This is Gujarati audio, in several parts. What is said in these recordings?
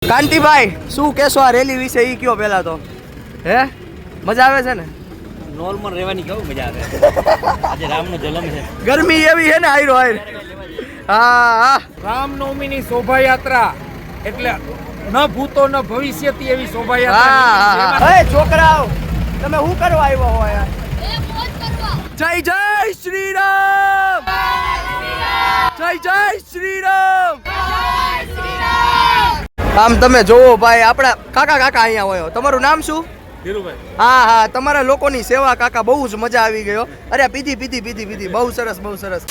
કાંતિભાઈ શું કહેશો આ રેલી વિશે ઈ કયો પહેલા તો હે મજા આવે છે ને નોર્મલ રહેવાની કેવું મજા આવે આજે રામનો જન્મ છે ગરમી એવી છે ને આયરો આયર હા રામનવમીની શોભાયાત્રા એટલે ન ભૂતો ન ભવિષ્યથી એવી શોભાયાત્રા હા એ છોકરાઓ તમે શું કરવા આવ્યા હો યાર જય જય શ્રી રામ જય જય શ્રી રામ આમ તમે જોવો ભાઈ આપણા કાકા અહીંયા હોય તમારું નામ શું ધીરુભાઈ હા તમારા લોકોની સેવા કાકા બહુ જ મજા આવી ગયો અરે પીધી બહુ સરસ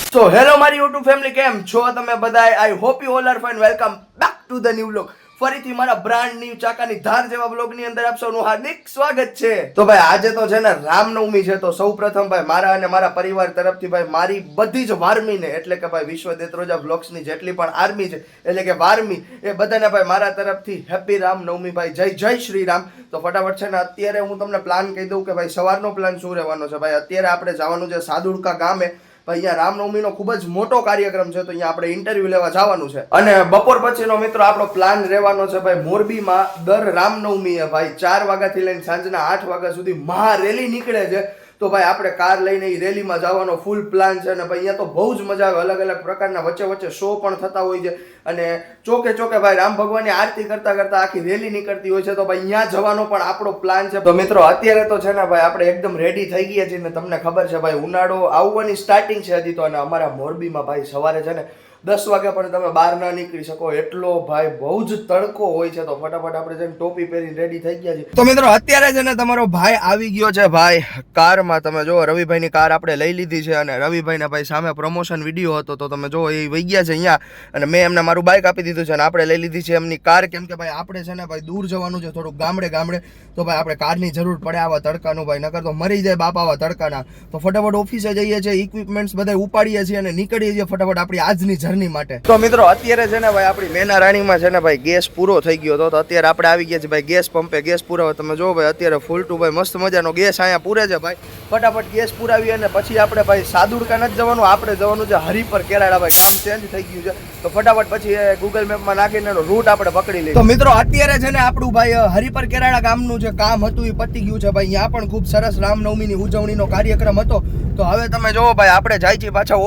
તો હેલો મારી યુટ્યુબ ફેમિલી કેમ છો તમે બધા I hope you all are fine welcome back to the new vlog ફરીથી મારા બ્રાન્ડ ન્યુ ચાકાની ધાર જેવા વ્લોગની અંદર આપ સૌનું હાર્દિક સ્વાગત છે તો ભાઈ આજે તો છે ને રામનવમી છે તો સૌપ્રથમ ભાઈ મારા અને મારા પરિવાર તરફથી ભાઈ મારી બધી જ વાર્મીને એટલે કે ભાઈ વિશ્વ દેત્રોજા વ્લોગ્સની જેટલી પણ આર્મી છે એટલે કે વાર્મી એ બધાને ભાઈ મારા તરફથી હેપી રામનવમી ભાઈ જય જય શ્રી રામ તો ફટાફટ છે ને અત્યારે હું તમને પ્લાન કહી દઉં કે ભાઈ સવારનો પ્લાન શું રહેવાનો છે ભાઈ અત્યારે આપણે જવાનું છે સાદુડકા ગામે અહીંયા રામનવમીનો ખૂબ જ મોટો કાર્યક્રમ છે તો અહીંયા આપણે ઇન્ટરવ્યુ લેવા જવાનું છે અને બપોર પછીનો મિત્રો આપણો પ્લાન રહેવાનો છે ભાઈ મોરબીમાં દર રામનવમીએ ભાઈ 4 વાગ્યાથી લઈને સાંજના 8 વાગ્યા સુધી મહા રેલી નીકળે છે તો ભાઈ આપણે કાર લઈને એ રેલીમાં જવાનો ફૂલ પ્લાન છે અને ભાઈ અહીંયા તો બહુ જ મજા આવે અલગ અલગ પ્રકારના વચ્ચે શો પણ થતા હોય છે અને ચોકે ભાઈ રામ ભગવાનની આરતી કરતા આખી રેલી નીકળતી હોય છે તો ભાઈ અહીંયા જવાનો પણ આપણો પ્લાન છે તો મિત્રો અત્યારે તો છે ને ભાઈ આપણે એકદમ રેડી થઈ ગયા છીએ ને તમને ખબર છે ભાઈ ઉનાળો આવવાની સ્ટાર્ટિંગ છે હજી તો અને અમારા મોરબીમાં ભાઈ સવારે છે ને 10 વાગ્યા પણ તમે બહાર ના નીકળી શકો એટલો ભાઈ બહુ જ તડકો હોય છે તો ફટાફટ આપણે જઈને ટોપી પહેરીને રેડી થઈ ગયા છીએ તો મિત્રો અત્યારે છે ને તમારો ભાઈ આવી ગયો છે ભાઈ કારમાં તમે જો રવિભાઈની કાર આપણે લઈ લીધી છે અને રવિભાઈના ભાઈ સામે પ્રમોશન વિડીયો હતો તો તમે જો એ વહી ગયા છે અહીંયા અને મેં એમને મારું બાઇક આપી દીધું છે અને આપણે લઈ લીધી છે એમની કાર કેમ કે ભાઈ આપણે છે ને ભાઈ દૂર જવાનું છે થોડુંક ગામડે તો ભાઈ આપણે કારની જરૂર પડે આવા તડકાનું ભાઈ નકર તો મરી જાય બાપ આવા તડકાના તો ફટાફટ ઓફિસે જઈએ છીએ ઇક્વિપમેન્ટ્સ બધા ઉપાડીએ છીએ અને નીકળીએ છીએ ફટાફટ આપણી આજની જર્ની માટે તો મિત્રો અત્યારે છે ને ભાઈ આપણી મેના રાણીમાં છે ને ભાઈ ગેસ પૂરો થઈ ગયો તો અત્યારે આપણે આવી ગયા છે ભાઈ ગેસ પંપે ગેસ પુરાવો તમે જો ભાઈ અત્યારે ફૂલ ટુ ભાઈ મસ્ત મજાનો ગેસ અહીંયા પૂરે છે ભાઈ ફટાફટ ગેસ પુરાવી અને પછી આપણે ભાઈ સાદુડકા નથી જવાનું આપણે જવાનું છે હરિપર કેરાડા ભાઈ ગામ ચેન્જ થઈ ગયું છે તો ફટાફટ પછી ગૂગલ મેપમાં નાખીને એનો રૂટ આપણે પકડી લઈએ તો મિત્રો અત્યારે છે ને આપણું ભાઈ હરિપર કેરાડા ગામનું જે કામ હતું એ પતી ગયું છે ભાઈ અહીંયા પણ ખૂબ સરસ રામનવમીની ઉજવણીનો કાર્યક્રમ હતો તો હવે તમે જોવો ભાઈ આપણે જાય છીએ પાછા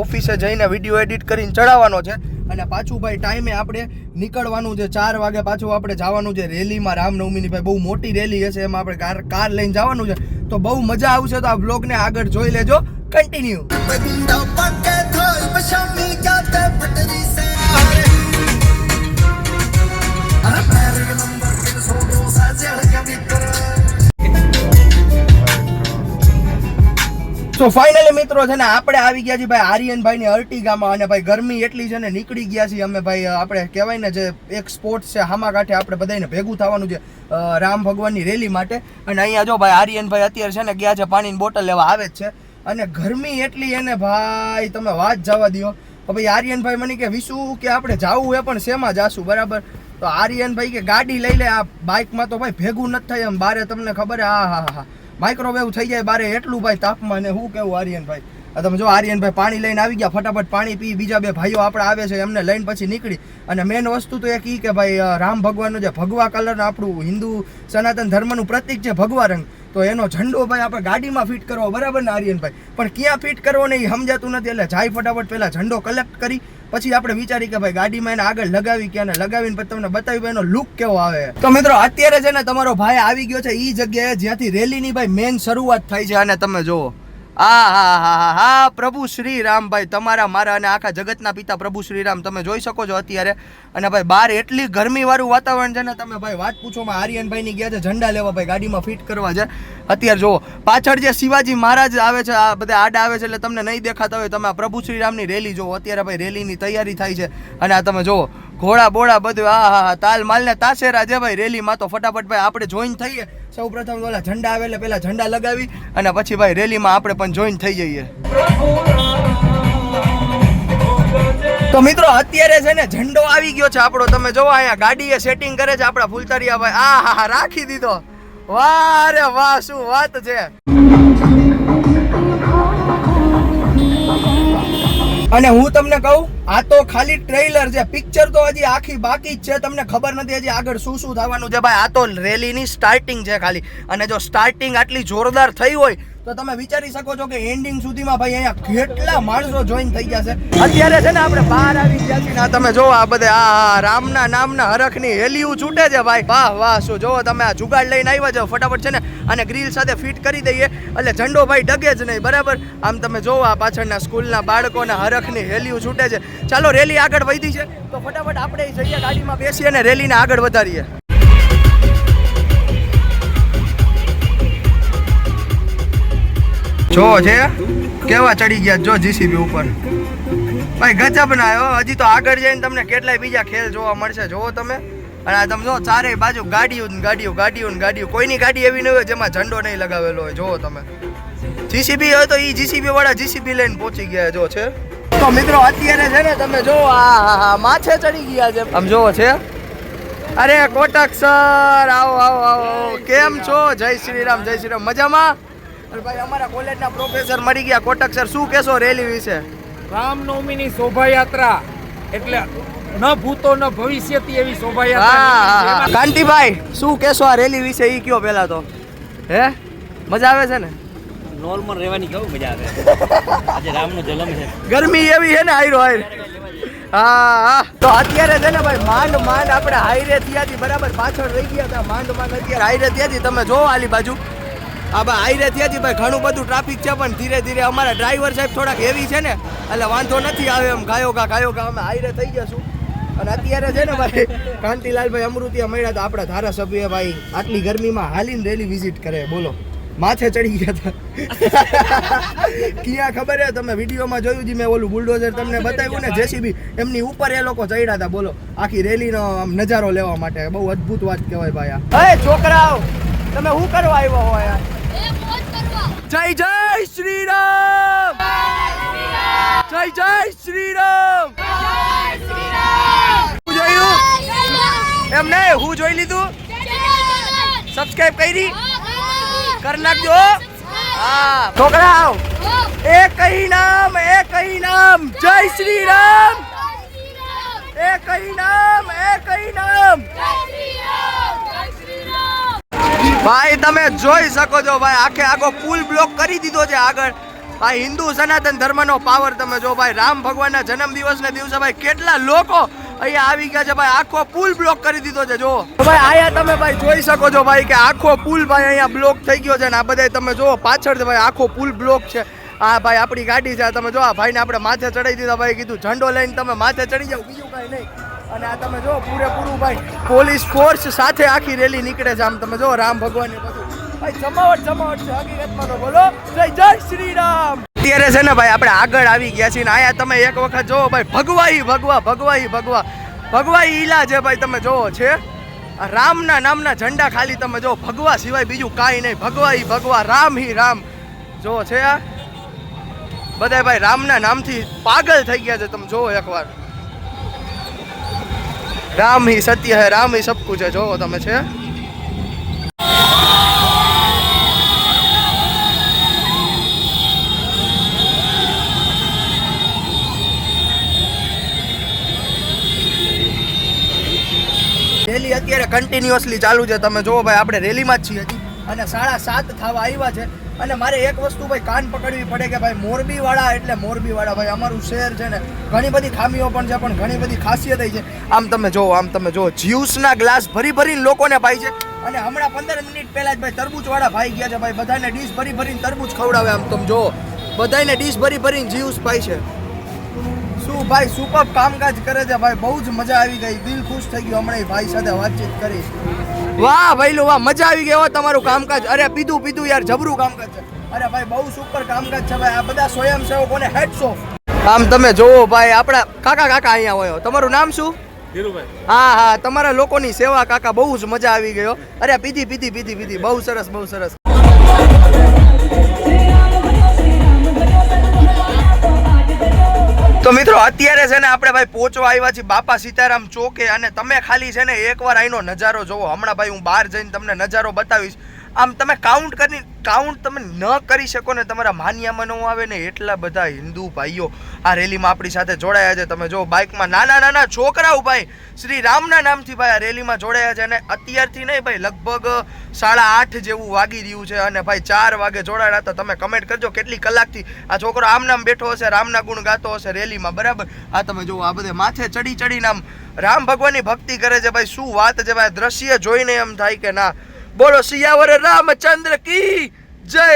ઓફિસે જઈને વિડીયો એડિટ કરીને ચડાવવાનો છે અને પાછું ભાઈ ટાઈમે આપણે નીકળવાનું છે 4 વાગે પાછું આપણે જવાનું છે રેલીમાં રામનવમીની ભાઈ બહુ મોટી રેલી હશે એમાં આપણે કાર લઈને જવાનું છે તો બહુ મજા આવશે તો આ બ્લોગને આગળ જોઈ લેજો કન્ટિન્યુ તો ફાઇનલી મિત્રો છે ને આપણે આવી ગયા છીએ ભાઈ આર્યનભાઈની અર્ટિગામાં અને ભાઈ ગરમી એટલી છે ને નીકળી ગયા છીએ અમે ભાઈ આપણે કહેવાય ને જે એક સ્પોર્ટ્સ છે હામા કાંઠે આપણે બધાને ભેગું થવાનું છે રામ ભગવાનની રેલી માટે અને અહીંયા જો ભાઈ આર્યનભાઈ અત્યારે છે ને ગયા છે પાણીની બોટલ લેવા આવે જ છે અને ગરમી એટલી એને ભાઈ તમે વાત જવા દો તો ભાઈ આર્યનભાઈ મને કે વિશું કે આપણે જાવું એ પણ શેમાં જાશું બરાબર તો આર્યનભાઈ કે ગાડી લઈ લે આ બાઇકમાં તો ભાઈ ભેગું નથી થાય એમ બારે તમને ખબર હા માઇક્રોવેવ થઈ જાય બારે એટલું ભાઈ તાપમાન ને શું કેવું આર્યનભાઈ તમે જો આર્યનભાઈ પાણી લઈને આવી ગયા ફટાફટ પાણી પી બીજા 2 ભાઈઓ આપણે આવે છે એમને લઈને પછી નીકળી અને મેઇન વસ્તુ તો એક ઈ કે ભાઈ રામ ભગવાનનો જે ભગવા કલરનો આપણું હિન્દુ સનાતન ધર્મનું પ્રતીક છે ભગવા રંગ તો એનો ઝંડો ભાઈ આપણે ગાડીમાં ફિટ કરવો બરાબર ને આર્યનભાઈ પણ ક્યાં ફિટ કરવો ને એ સમજાતું નથી એટલે જાય ફટાફટ પહેલા ઝંડો કલેક્ટ કરી પછી આપણે વિચારી કે ભાઈ ગાડીમાં એને આગળ લગાવી કે લગાવીને પછી તમને બતાવી એનો લુક કેવો આવે તો મિત્રો અત્યારે છે ને તમારો ભાઈ આવી ગયો છે એ જગ્યાએ જ્યાંથી રેલીની ભાઈ મેન શરૂઆત થાય છે અને તમે જુઓ હા પ્રભુ શ્રી રામ ભાઈ તમારા મારા અને આખા જગતના પિતા પ્રભુ શ્રી રામ તમે જોઈ શકો છો અત્યારે અને ભાઈ બહાર એટલી ગરમી વાળું વાતાવરણ છે ને તમે ભાઈ વાત પૂછોમાં આર્યનભાઈ ની ગયા છે ઝંડા લેવા ભાઈ ગાડીમાં ફિટ કરવા છે અત્યારે જો પાછળ જે શિવાજી મહારાજ આવે છે આ બધા આડા આવે છે એટલે તમને નહીં દેખાતા હોય તમે આ પ્રભુ શ્રી રામની રેલી જોવો અત્યારે ભાઈ રેલીની તૈયારી થાય છે અને આ તમે જોવો ઘોડા બોડા બધું હા તાલ માલ ને તાસેરા છે ભાઈ રેલીમાં તો ફટાફટ ભાઈ આપણે જોઈન થઈએ સૌ પ્રથમ ઓલા ઝંડા આવે એટલે પેલા ઝંડા લગાવી અને પછી ભાઈ રેલીમાં આપણે પણ જોઈન થઈ જઈએ તો મિત્રો અત્યારે છે ને ઝંડો આવી ગયો છે આપણો તમે જોવો અહીંયા ગાડીએ સેટિંગ કરે છે આપણા ફૂલતરિયા ભાઈ હા રાખી દીધો વાહ રે વાહ શું વાત છે અને હું તમને કહું, આ તો ખાલી ટ્રેલર છે, પિક્ચર તો હજી આખી બાકી જ છે. તમને ખબર નથી હજી આગળ શું શું થવાનું છે ભાઈ. આ તો રેલીની સ્ટાર્ટિંગ છે ખાલી. અને જો સ્ટાર્ટિંગ આટલી જોરદાર થઈ હોય તો તમે વિચારી શકો છો કે એન્ડિંગ સુધીમાં ભાઈ અહીંયા કેટલા માણસો જોઈન થઈ ગયા છે. અત્યારે છે ને આપણે બહાર આવી ગયા છીએ. આ તમે જોવો, આ બધે આ રામના નામના હરખની હેલિયું છૂટે છે ભાઈ. વાહ વાહ, શું જોવો તમે, આ જુગાડ લઈને આવ્યા છો. ફટાફટ છે ને અને ગ્રીલ સાથે ફિટ કરી દઈએ એટલે ઝંડો ભાઈ ડગે જ નહીં, બરાબર. આમ તમે જોવો, આ પાછળના સ્કૂલના બાળકોના હરખની હેલિયું છૂટે છે. ચાલો, રેલી આગળ વધી છે તો ફટાફટ આપણે જઈએ ગાડીમાં બેસીએ અને રેલીને આગળ વધારીએ. જો છે કેવા ચડી ગયા, જો જીસીબી ઉપર ભાઈ, ગજબ ના આવ્યો. હજી તો આગળ જઈને તમને કેટલાય બીજા ખેલ જોવા મળશે. જોવો તમે, અને આ તમે જો ચારેય બાજુ ગાડીઓ ને ગાડીઓ, ગાડીઓ ને ગાડીઓ. કોઈની ગાડી એવી નહીં હોય જેમાં ઝંડો નહીં લગાવેલો હોય. જોવો તમે, જીસીબી હોય તો એ જીસીબી વાળા જીસીબી લઈને પહોંચી ગયા. જો છે તો મિત્રો, અત્યારે છે ને તમે જો આ માછે ચડી ગયા છે. આમ જોવો છે. અરે કોટક સર, આવો આવો આવો, કેમ છો? જય શ્રી રામ, જય શ્રી રામ. મજામાં? અરે ભાઈ, અમારા કોલેજના પ્રોફેસર મળી ગયા. કોટક સર, શું કહેશો રેલી વિશે? રામનવમીની શોભાયાત્રા એટલે ન ભૂતો ન ભવિષ્યથી એવી શોભાયાત્રા. કાંતિભાઈ, શું કહેશો આ રેલી વિશે? ઈ કયો પેલા તો. હે, મજા આવે છે ને? નોર્મલ રહેવાની કેવું મજા આવે. આજે રામનો જન્મ છે. ગરમી એવી છે ને, હાયરો હાયર. હા, તો અત્યારે છે ને ભાઈ, માંડ માંડ આપણે હાઈરે થયા હતી, બરાબર. પાછળ રહી ગયા હતા, માંડ માંડ અત્યારે હાઈરે થયા હતી. તમે જોવો આલી બાજુ, હા ભાઈ, હાઈરે થયા હતી ભાઈ. ઘણું બધું ટ્રાફિક છે, પણ ધીરે ધીરે અમારા ડ્રાઈવર સાહેબ થોડાક હેવી છે ને, એટલે વાંધો નથી આવે એમ. ગાયો ગા અમે હાઈરે થઈ જશું. અને અત્યારે છે ને ભાઈ, કાંતિલાલભાઈ અમૃતિયા મળ્યા હતા આપણા ધારાસભ્ય ભાઈ. આટલી ગરમીમાં હાલીને રેલી વિઝિટ કરે, બોલો. માથે ચડી ગયા હતા. ક્યાં ખબર હે, તમે વિડીયોમાં જોયું જ, મેં ઓલું બુલડોઝર તમને બતાવ્યું ને, જેસીબી, એમની ઉપર એ લોકો ચડ્યા હતા. બોલો, આખી રેલીનો આમ નજારો લેવા માટે. બહુ અદ્ભુત વાત કહેવાય ભાઈ. આ છોકરાઓ, તમે શું કરવા આવ્યા હો યાર? જય જય શ્રી રામ, જય જય શ્રી રામ. હું જોયું એમ નહીં, હું જોઈ લીધું. સબસ્ક્રાઇબ કરી નાખજો. હા છોકરાઓ, એક નામ, એક નામ, જય શ્રી રામ. એક નામ, એક નામ. ભાઈ તમે જોઈ શકો છો ભાઈ, આખે આખો પુલ બ્લોક કરી દીધો છે આગળ. આ હિન્દુ સનાતન ધર્મનો પાવર તમે જો ભાઈ. રામ ભગવાનના જન્મ દિવસના દિવસે ભાઈ કેટલા લોકો અહીંયા આવી ગયા છે ભાઈ. આખો પુલ બ્લોક કરી દીધો છે. જો ભાઈ, આયા તમે ભાઈ જોઈ શકો છો ભાઈ કે આખો પુલ ભાઈ અહીંયા બ્લોક થઈ ગયો છે. ને આ બધા તમે જો પાછળ ભાઈ આખો પુલ બ્લોક છે. આ ભાઈ આપણી ગાડી છે. તમે જો આ ભાઈને આપણે માથે ચડાવી દીધા ભાઈ. કીધું ઝંડો લઈને તમે માથે ચડી જાવ, બીજું કાંઈ નહીં. અને આ તમે જો પૂરેપૂરું ભાઈ પોલીસ ફોર્સ સાથે આખી રેલી નીકળે છે. આમ તમે જો રામ ભગવાન ને બધું ભાઈ જમાવટ જમાવટ છે હકીકતમાં તો. બોલો જય જય શ્રી રામ. અત્યારે છે ને ભાઈ આપણે આગળ આવી ગયા છીએ. ને આયા તમે એક વખત જોવો ભાઈ, ભગવાઈ ભગવા, ભગવાઈ ભગવા, ભગવાઈ ઈલા છે ભાઈ. તમે જોવો છે આ રામના નામના ઝંડા, ખાલી તમે જો ભગવા સિવાય બીજું કાંઈ નહીં. ભગવાઈ ભગવા, રામ હી રામ. જો છે આ બધા ભાઈ રામના નામથી પાગલ થઈ ગયા છે. તમે જોવો એકવાર, રામ હી સત્ય હે, રામ હી સબ કુછ હે. જોવો તમે છે. રેલી અત્યારે કન્ટિન્યુઅસલી ચાલુ છે. તમે જોવો ભાઈ, આપણે રેલીમાં જ છીએ હજી અને 7:30 થવા આવ્યા છે. અને મારે એક વસ્તુ ભાઈ કાન પકડવી પડે કે ભાઈ મોરબી વાળા એટલે મોરબી વાળા ભાઈ. અમારું શહેર છે ને, ઘણી બધી ખામીઓ પણ છે, પણ ઘણી બધી ખાસિયત છે. આમ તમે જોવો, આમ તમે જોવો, જ્યુસના ગ્લાસ ભરી ભરીને લોકોને પાઈ છે. અને હમણાં 15 મિનિટ પહેલા જ ભાઈ તરબૂચ વાળા ભાઈ ગયા છે ભાઈ. બધાને ડીશ ભરી ભરીને તરબૂચ ખવડાવે. આમ તમે જોવો, બધાને ડીશ ભરી ભરીને જ્યુસ પાઈ છે. શું ભાઈ સુપર કામકાજ કરે છે ભાઈ. બહુ જ મજા આવી ગઈ, દિલ ખુશ થઈ ગયું હમણાં ભાઈ સાથે વાતચીત કરી. વાહ ભાઈ લો વાહ, મજા આવી ગઈ હો તમારું કામકાજ. અરે પીધું યાર, જબરું કામકાજ છે. અરે ભાઈ બહુ સુપર કામકાજ છે ભાઈ. આ બધા સ્વયંસેવકોને હેડ્સ ઓફ. આમ તમે જોવો ભાઈ, આપણા કાકા અહીંયા હોય. તમારું નામ શું? ધીરુભાઈ. હા, તમારા લોકોની સેવા કાકા, બહુ જ મજા આવી ગયો. અરે પીધી, બહુ સરસ, બહુ સરસ. તો મિત્રો અત્યારે છે ને આપણે ભાઈ પહોંચવા આવ્યા છીએ બાપા સીતારામ ચોકે. અને તમે ખાલી છે ને એકવાર અહીંનો નજારો જોવો. હમણાં ભાઈ હું બહાર જઈને તમને નજારો બતાવીશ. આમ તમે કાઉન્ટ તમે ન કરી શકો ને, તમારા માન્યામાં ન આવે ને, એટલા બધા હિન્દુ ભાઈઓ આ રેલીમાં આપણી સાથે જોડાયા છે. તમે જો બાઇકમાં નાના છોકરાઓ ભાઈ શ્રી રામના નામથી ભાઈ આ રેલીમાં જોડાયા છે. અને અત્યારથી નહીં ભાઈ, લગભગ 8:30 જેવું વાગી રહ્યું છે અને ભાઈ 4 વાગે જોડાયા હતા. તમે કમેન્ટ કરજો કેટલી કલાકથી આ છોકરો આમ બેઠો હશે, રામના ગુણ ગાતો હશે રેલીમાં, બરાબર. આ તમે જો આ બધે માથે ચડીને આમ રામ ભગવાનની ભક્તિ કરે છે ભાઈ. શું વાત છે ભાઈ, દ્રશ્ય જોઈને એમ થાય કે ના, બોલો સિયાવર રામચંદ્ર કી જય.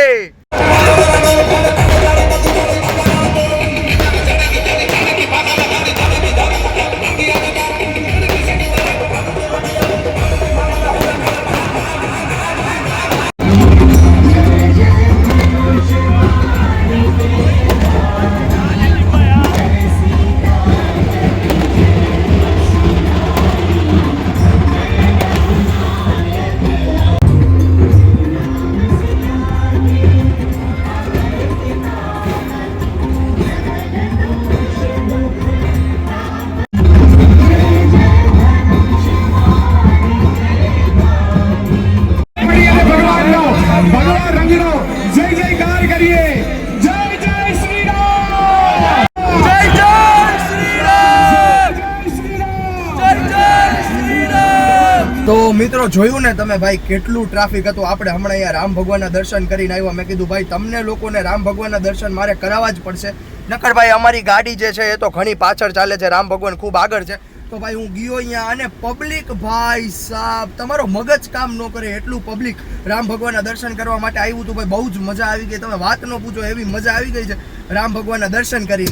તો મિત્રો જોયું ને તમે ભાઈ કેટલું ટ્રાફિક હતું. આપણે હમણાં અહીંયા રામ ભગવાનના દર્શન કરીને આવ્યા. મેં કીધું ભાઈ તમને લોકોને રામ ભગવાનના દર્શન મારે કરાવવા જ પડશે, નકર ભાઈ અમારી ગાડી જે છે એ તો ઘણી પાછળ ચાલે છે, રામ ભગવાન ખૂબ આગળ છે. તો ભાઈ હું ગયો અહીંયા અને પબ્લિક ભાઈ સાહેબ તમારો મગજ કામ ન કરે એટલું પબ્લિક રામ ભગવાનના દર્શન કરવા માટે આવ્યું હતું ભાઈ. બહુ જ મજા આવી ગઈ, તમે વાત ન પૂછો એવી મજા આવી ગઈ છે રામ ભગવાનના દર્શન કરીને.